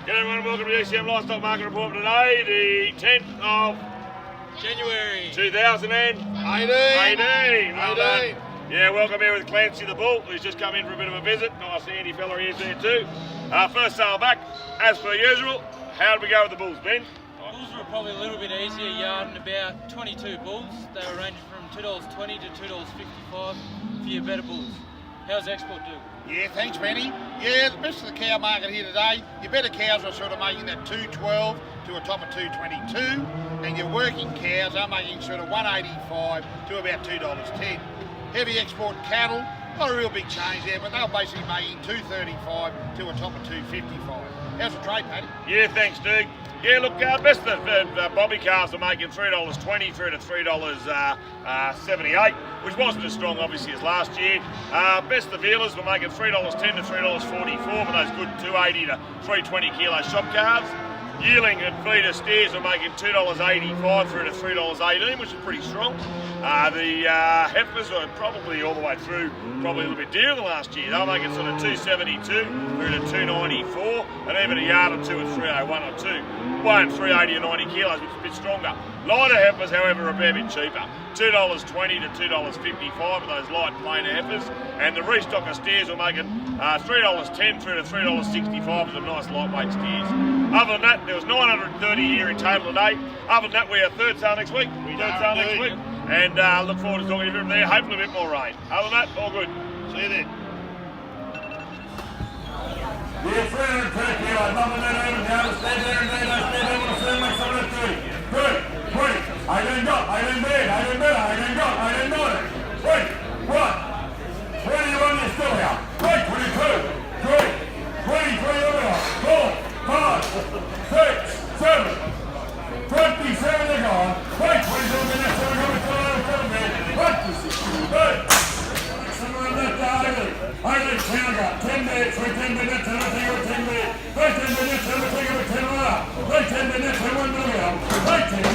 G'day everyone, welcome to the ECM Livestock Market Report for today, the 10th of January 2018. Yeah, welcome here with Clancy the Bull, who's just come in for a bit of a visit. Nice handy fella he is there too. First sale back, as per usual. How did we go with the bulls, Ben? bulls were probably a little bit easier, yarding about 22 bulls. They were ranging from $2.20 to $2.55 for your better bulls. How's export do? Yeah, thanks, Manny. Yeah, the best of the cow market here today. Your better cows are sort of making that 212 to a top of 222, and your working cows are making sort of 185 to about $2.10. Heavy export cattle, not a real big change there, but they're basically making 235 to a top of 255. How's the trade, Paddy? Yeah, thanks, Duke. Yeah, look, best of the bobby calves are making $3.20 through to $3.78, which wasn't as strong, obviously, as last year. Best of vealers were making $3.10 to $3.44 for those good 280 to 320 kilo shop calves. Yearling and feeder steers were making $2.85 through to $3.18, which is pretty strong. The heifers were probably all the way through, probably a little bit dearer than last year. They were making sort of $2.72 through to $2.94, and even a yard or two at $3.01 or $2. Weighing 380 or 90 kilos, which is a bit stronger. Lighter heifers, however, are a fair bit cheaper. $2.20 to $2.55 for those light plain heifers, and the restocker steers were making $3.10 through to $3.65 for the nice lightweight steers. Other than that, there was 930 here in total today. Other than that, we have third sale next week. And look forward to talking to you from there. Hopefully a bit more rain. Other than that, all good. See you then. Yeah, 320 kilos, nothing that even down, stay there and stay there, want to swim like some of the three. Good, quick, I didn't go, I didn't bid, I didn't bid, I didn't go, I didn't do it. Wait, what? Where do you run this still here? Wait, 22, 3, 23 over here, 4, 5, 6, 7, 27 they're gone. Wait, 22 minutes, they're going to fill out of 7 minutes. What? Good. Someone left out of it. I think 10 I got 10 minutes, 10 minutes, everything over 10 minutes. 10 minutes, everything over 10 minutes. 10 minutes, everyone do it. 10 minutes.